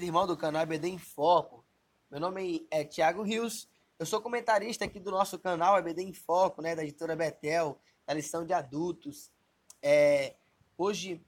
Irmão do canal EBD em Foco. Meu nome é Thiago Rios. Eu sou comentarista aqui do nosso canal EBD em Foco, né, da editora Betel, da lição de adultos. Hoje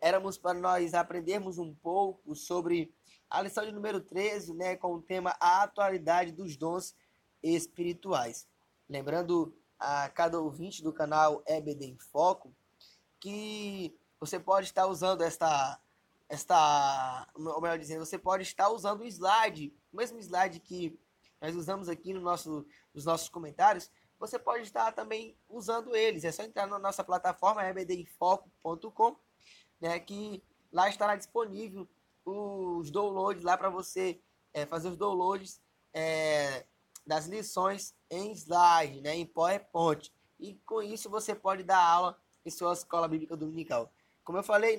éramos para nós aprendermos um pouco sobre a lição de número 13, né, com o tema A Atualidade dos Dons Espirituais. Lembrando a cada ouvinte do canal EBD em Foco que você pode estar usando ou melhor dizendo, você pode estar usando o mesmo slide que nós usamos aqui nos nossos comentários, você pode estar também usando eles. É só entrar na nossa plataforma ebdinfoco.com, né, que lá estará disponível os downloads lá para você fazer os downloads das lições em slide, né, em PowerPoint. E com isso você pode dar aula em sua escola bíblica dominical. Como eu falei,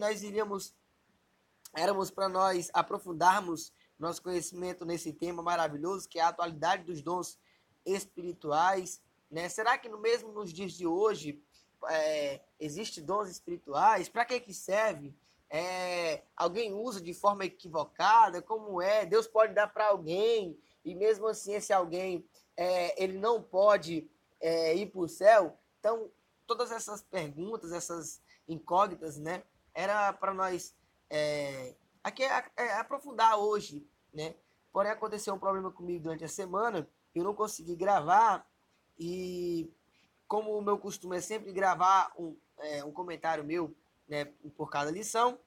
éramos para nós aprofundarmos nosso conhecimento nesse tema maravilhoso, que é a atualidade dos dons espirituais, né? Será que mesmo nos dias de hoje existem dons espirituais? Para que serve? Alguém usa de forma equivocada? Como é? Deus pode dar para alguém e mesmo assim esse alguém ele não pode ir para o céu? Então, todas essas perguntas, essas incógnitas, né? Era para nós aqui aprofundar hoje, né? Porém, aconteceu um problema comigo durante a semana, eu não consegui gravar e como o meu costume é sempre gravar um comentário meu, né, por cada lição,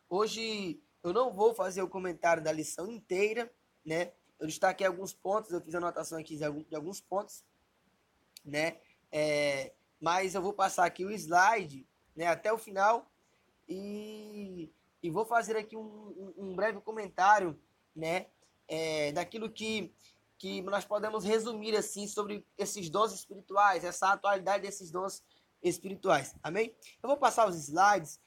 hoje eu não vou fazer o comentário da lição inteira, né? Eu destaquei alguns pontos, eu fiz anotação aqui de alguns pontos, né? Mas eu vou passar aqui o slide, né, até o final e vou fazer aqui um breve comentário, né, daquilo que nós podemos resumir assim sobre esses dons espirituais, essa atualidade desses dons espirituais. Amém? Eu vou passar os slides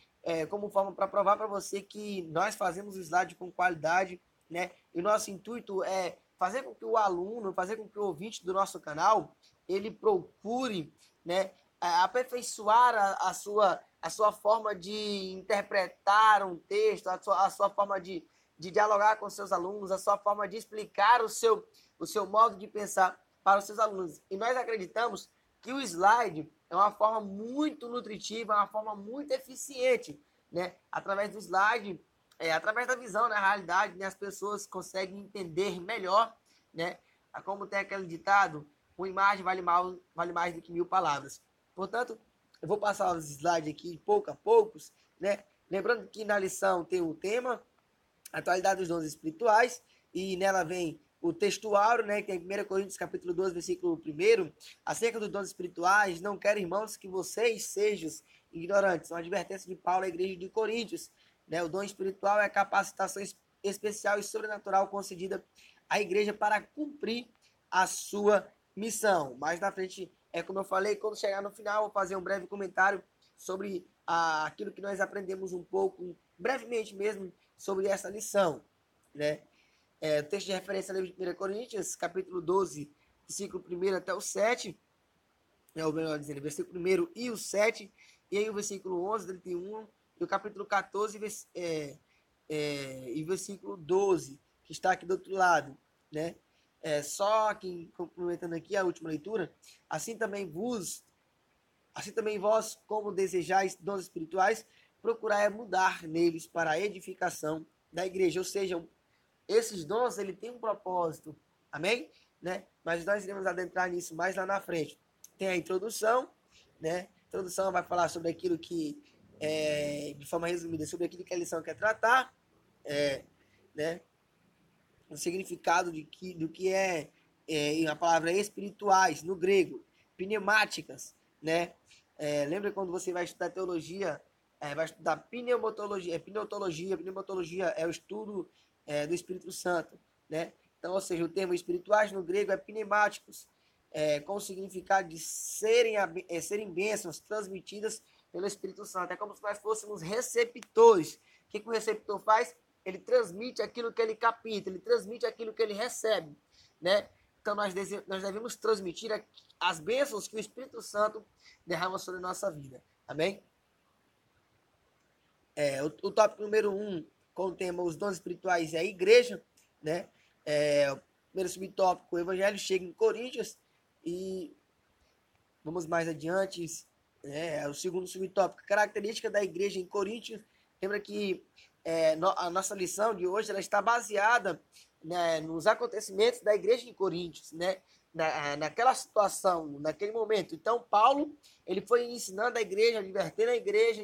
como forma para provar para você que nós fazemos o slide com qualidade, né? E o nosso intuito é fazer com que o aluno, fazer com que o ouvinte do nosso canal, ele procure, né, aperfeiçoar a sua forma de interpretar um texto, a sua forma de dialogar com seus alunos, a sua forma de explicar o seu modo de pensar para os seus alunos. E nós acreditamos que o slide é uma forma muito nutritiva, uma forma muito eficiente, né? Através do slide, através da visão, na realidade, né, as pessoas conseguem entender melhor, né? Como tem aquele ditado, uma imagem vale mais do que 1000 palavras. Portanto, eu vou passar os slides aqui pouco a poucos, né? Lembrando que na lição tem o tema, atualidade dos dons espirituais, e nela vem o textuário, né, que tem 1 Coríntios capítulo 12, versículo 1, acerca dos dons espirituais, não quero, irmãos, que vocês sejam ignorantes. Uma advertência de Paulo à igreja de Coríntios, né? O dom espiritual é a capacitação especial e sobrenatural concedida à igreja para cumprir a sua missão. Mais na frente, como eu falei, quando chegar no final, eu vou fazer um breve comentário sobre aquilo que nós aprendemos um pouco, brevemente mesmo, sobre essa lição, né? O texto de referência é 1 Coríntios, capítulo 12, versículo 1 até o 7, ou melhor dizendo, versículo 1 e o 7, e aí o versículo 11, 31, e o capítulo 14, e versículo 12, que está aqui do outro lado, né? Só que, complementando aqui a última leitura, assim também vós, como desejais dons espirituais, procurai mudar neles para a edificação da igreja. Ou seja, esses dons, ele tem um propósito. Amém? Né? Mas nós iremos adentrar nisso mais lá na frente. Tem a introdução, né? A introdução vai falar sobre aquilo que, de forma resumida, sobre aquilo que a lição quer tratar, né? O significado do que a palavra espirituais, no grego, pneumáticas, né? Lembra quando você vai estudar teologia, vai estudar pneumologia, pneumologia é o estudo do Espírito Santo, né? Então, ou seja, o termo espirituais no grego é pneumáticos, com o significado de serem bênçãos transmitidas pelo Espírito Santo. É como se nós fôssemos receptores. O que o receptor faz? Ele transmite aquilo que ele capta, ele transmite aquilo que ele recebe, né? Então nós devemos transmitir as bênçãos que o Espírito Santo derrama sobre a nossa vida. Amém? O tópico número 1 com o tema Os Dons Espirituais e a Igreja, né? O primeiro subtópico, o Evangelho chega em Coríntios, e vamos mais adiante, o segundo subtópico, característica da igreja em Coríntios. Lembra que a nossa lição de hoje ela está baseada, né, nos acontecimentos da igreja em Coríntios, né? Naquela situação, naquele momento. Então, Paulo ele foi ensinando a igreja, advertendo a igreja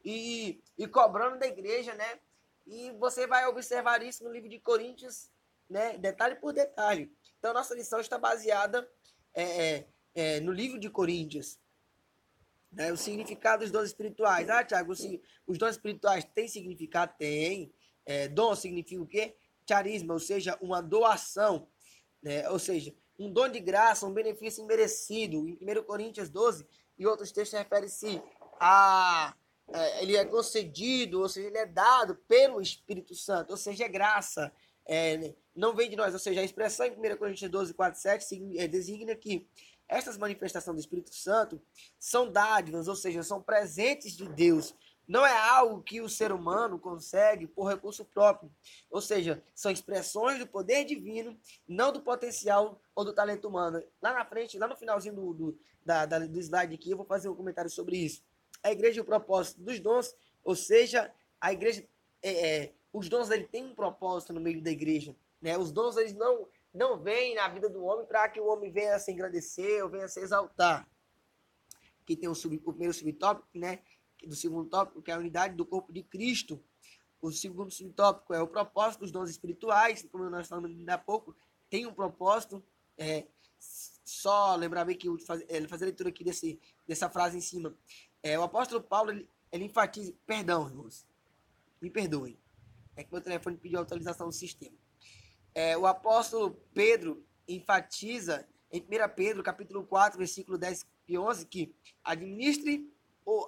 e cobrando da igreja, né? E você vai observar isso no livro de Coríntios, né? Detalhe por detalhe. Então, nossa lição está baseada no livro de Coríntios, né? O significado dos dons espirituais. Ah, Tiago, os dons espirituais têm significado? Tem. Dom significa o quê? Charisma, ou seja, uma doação, né? Ou seja, um dom de graça, um benefício imerecido. Em 1 Coríntios 12 e outros textos refere-se a ele é concedido, ou seja, ele é dado pelo Espírito Santo, ou seja, é graça, não vem de nós, ou seja, a expressão em 1 Coríntios 12, 4, 7 designa que estas manifestações do Espírito Santo são dádivas, ou seja, são presentes de Deus. Não é algo que o ser humano consegue por recurso próprio. Ou seja, são expressões do poder divino, não do potencial ou do talento humano. Lá na frente, lá no finalzinho do slide aqui, eu vou fazer um comentário sobre isso. A igreja e o propósito dos dons, ou seja, a igreja, os dons dele têm um propósito no meio da igreja, né? Os dons eles não vêm na vida do homem para que o homem venha a se engrandecer ou venha a se exaltar. Aqui tem o primeiro subtópico, né? Do segundo tópico, que é a unidade do corpo de Cristo. O segundo subtópico é o propósito dos dons espirituais, como nós falamos ainda há pouco, tem um propósito. Só lembrar bem que eu fazer a leitura aqui dessa frase em cima. O apóstolo Paulo, ele enfatiza... Perdão, irmãos. Me perdoem. É que meu telefone pediu atualização do sistema. O apóstolo Pedro enfatiza em 1 Pedro, capítulo 4, versículo 10 e 11, que administre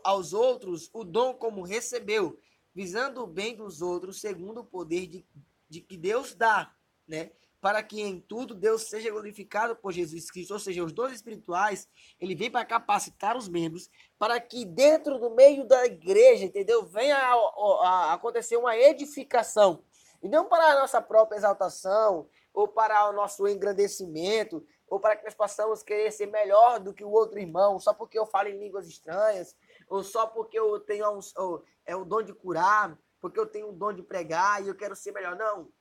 aos outros o dom como recebeu, visando o bem dos outros segundo o poder de que Deus dá, né? Para que em tudo Deus seja glorificado por Jesus Cristo. Ou seja, os dons espirituais, ele vem para capacitar os membros para que dentro do meio da igreja, entendeu? Venha a acontecer uma edificação. E não para a nossa própria exaltação, ou para o nosso engrandecimento, ou para que nós possamos querer ser melhor do que o outro irmão, só porque eu falo em línguas estranhas, ou só porque eu tenho o dom de curar, porque eu tenho o dom de pregar e eu quero ser melhor. Não,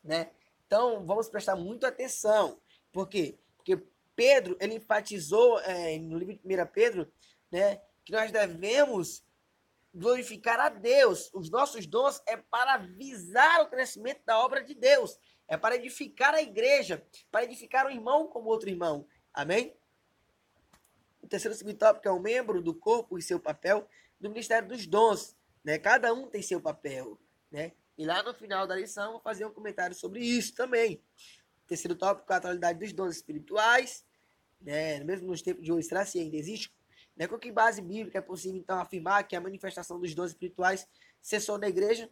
né? Então, vamos prestar muita atenção. Por quê? Porque Pedro, ele enfatizou no livro de 1 Pedro, né, que nós devemos glorificar a Deus. Os nossos dons é para visar o crescimento da obra de Deus. É para edificar a igreja, para edificar um irmão como outro irmão. Amém? O terceiro subtópico é o membro do corpo e seu papel do Ministério dos Dons, né? Cada um tem seu papel, né? E lá no final da lição eu vou fazer um comentário sobre isso também. O terceiro tópico é a atualidade dos dons espirituais, né? Mesmo nos tempos de hoje, será se ainda existe? Né? Com que base bíblica é possível então afirmar que a manifestação dos dons espirituais cessou na igreja?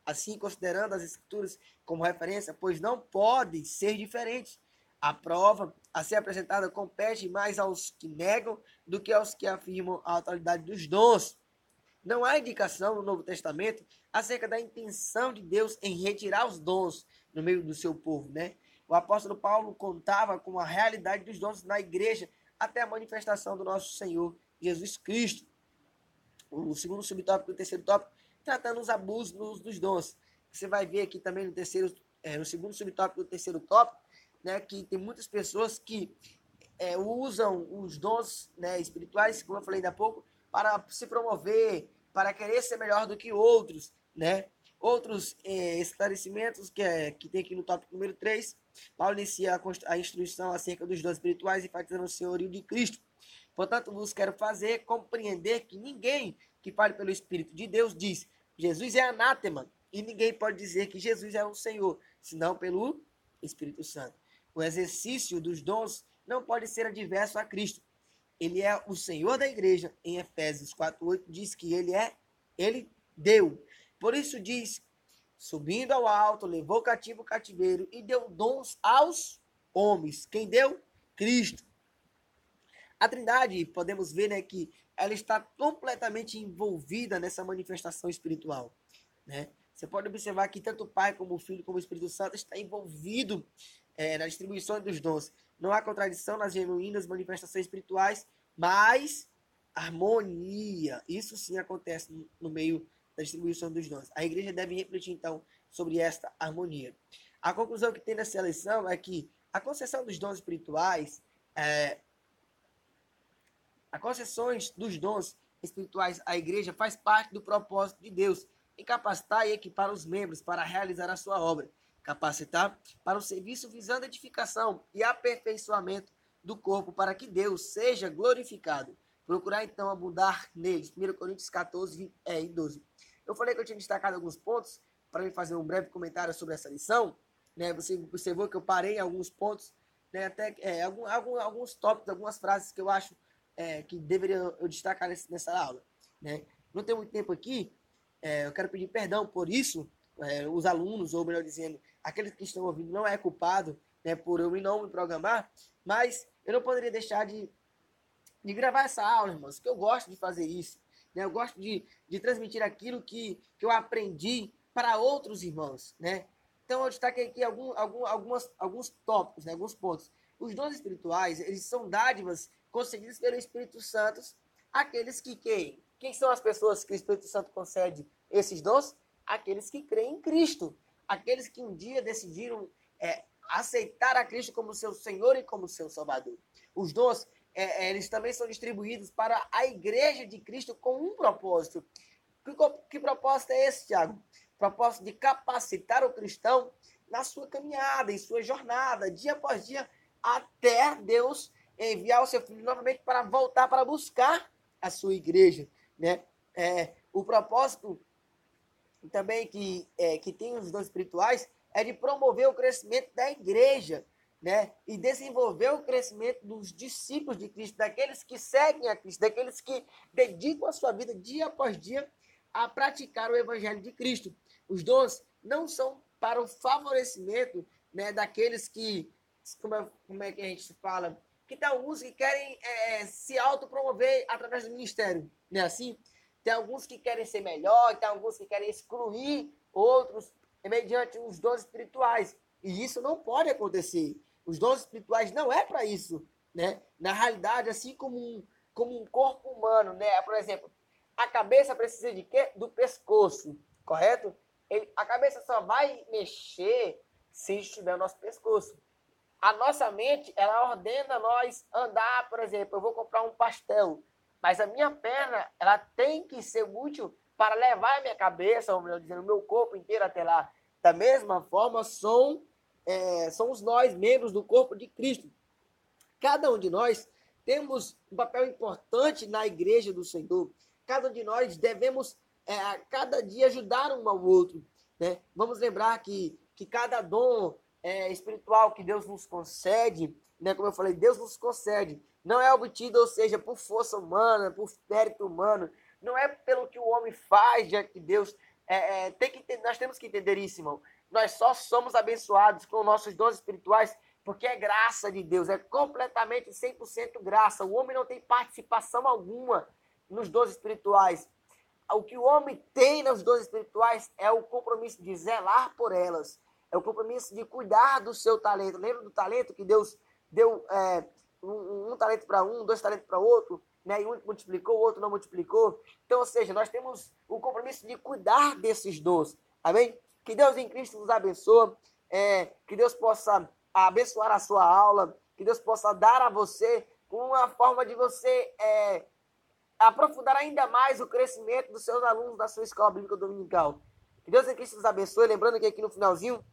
Assim, considerando as escrituras como referência, pois não pode ser diferente. A prova a ser apresentada compete mais aos que negam do que aos que afirmam a atualidade dos dons. Não há indicação no Novo Testamento acerca da intenção de Deus em retirar os dons no meio do seu povo, né? O apóstolo Paulo contava com a realidade dos dons na igreja até a manifestação do nosso Senhor Jesus Cristo. O segundo subtópico e o terceiro tópico, tratando os abusos dos dons. Você vai ver aqui também no segundo subtópico e no terceiro tópico, né, que tem muitas pessoas que usam os dons, né, espirituais, como eu falei ainda há pouco, para se promover, para querer ser melhor do que outros, né? Outros esclarecimentos que tem aqui no tópico número 3, Paulo inicia a instrução acerca dos dons espirituais, enfatizando o senhorio de Cristo. Portanto, vos quero fazer compreender que ninguém que fale pelo Espírito de Deus diz Jesus é anátema, e ninguém pode dizer que Jesus é o Senhor, senão pelo Espírito Santo. O exercício dos dons não pode ser adverso a Cristo. Ele é o Senhor da igreja. Em Efésios 4:8 diz que ele deu. Por isso diz, subindo ao alto, levou cativo o cativeiro e deu dons aos homens. Quem deu? Cristo. A Trindade, podemos ver, né, que ela está completamente envolvida nessa manifestação espiritual, né? Você pode observar que tanto o Pai como o Filho como o Espírito Santo está envolvido na distribuição dos dons. Não há contradição nas genuínas manifestações espirituais, mas harmonia. Isso sim acontece no meio da distribuição dos dons. A igreja deve refletir, então, sobre esta harmonia. A conclusão que tem nessa lição é que a concessão dos dons espirituais, a concessão dos dons espirituais à igreja faz parte do propósito de Deus em capacitar e equipar os membros para realizar a sua obra, capacitar para o serviço visando a edificação e aperfeiçoamento do corpo para que Deus seja glorificado. Procurar então abundar neles. 1 Coríntios 14 e 12. Eu falei que eu tinha destacado alguns pontos para fazer um breve comentário sobre essa lição. Né? Você observou que eu parei em alguns pontos, né? Até alguns tópicos, algumas frases que eu acho que deveria eu destacar nessa aula. Né? Não tenho muito tempo aqui, eu quero pedir perdão por isso. Os alunos, ou melhor dizendo, aqueles que estão ouvindo, não é culpado, né, por eu não me programar, mas eu não poderia deixar de gravar essa aula, irmãos, que eu gosto de fazer isso. Né? Eu gosto de transmitir aquilo que eu aprendi para outros irmãos. Né? Então, eu destaquei aqui alguns tópicos, né, alguns pontos. Os dons espirituais, eles são dádivas concedidas pelo Espírito Santo àqueles que creem. Quem são as pessoas que o Espírito Santo concede esses dons? Aqueles que creem em Cristo. Aqueles que um dia decidiram aceitar a Cristo como seu Senhor e como seu Salvador. Os dons, eles também são distribuídos para a igreja de Cristo com um propósito. Que propósito é esse, Tiago? Propósito de capacitar o cristão na sua caminhada, em sua jornada, dia após dia, até Deus enviar o seu Filho novamente para voltar para buscar a sua igreja. Né? O propósito também que tem os dons espirituais é de promover o crescimento da igreja, né? E desenvolver o crescimento dos discípulos de Cristo, daqueles que seguem a Cristo, daqueles que dedicam a sua vida dia após dia a praticar o evangelho de Cristo. Os dons não são para o favorecimento, né, daqueles que, como é que a gente fala, que tem alguns que querem se autopromover através do ministério, né? Assim, tem alguns que querem ser melhor, tem alguns que querem excluir outros mediante os dons espirituais. E isso não pode acontecer. Os dons espirituais não é para isso, né? Na realidade, assim como um corpo humano, né? Por exemplo, a cabeça precisa de quê? Do pescoço, correto? A cabeça só vai mexer se estiver no nosso pescoço. A nossa mente, ela ordena nós andar, por exemplo, eu vou comprar um pastel, mas a minha perna, ela tem que ser útil para levar a minha cabeça, ou melhor dizendo, o meu corpo inteiro até lá. Da mesma forma, somos nós, membros do corpo de Cristo. Cada um de nós temos um papel importante na igreja do Senhor. Cada um de nós devemos, a cada dia, ajudar um ao outro. Né? Vamos lembrar que cada dom espiritual que Deus nos concede, né, como eu falei, Deus nos concede, não é obtido, ou seja, por força humana, por mérito humano, não é pelo que o homem faz diante de Deus. Nós temos que entender isso, irmão. Nós só somos abençoados com nossos dons espirituais porque é graça de Deus, é completamente 100% graça. O homem não tem participação alguma nos dons espirituais. O que o homem tem nos dons espirituais é o compromisso de zelar por elas, é o compromisso de cuidar do seu talento. Lembra do talento que Deus deu um talento para um, 2 talentos para outro, né? E um multiplicou, o outro não multiplicou. Então, ou seja, nós temos o compromisso de cuidar desses dons. Amém? Que Deus em Cristo nos abençoe, que Deus possa abençoar a sua aula, que Deus possa dar a você uma forma de você aprofundar ainda mais o crescimento dos seus alunos da sua escola bíblica dominical. Que Deus em Cristo nos abençoe. Lembrando que aqui no finalzinho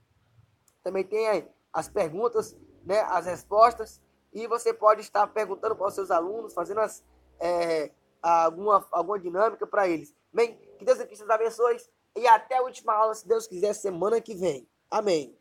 também tem as perguntas, né, as respostas, e você pode estar perguntando para os seus alunos, fazendo alguma dinâmica para eles. Bem, que Deus em Cristo nos abençoe e até a última aula, se Deus quiser, semana que vem. Amém.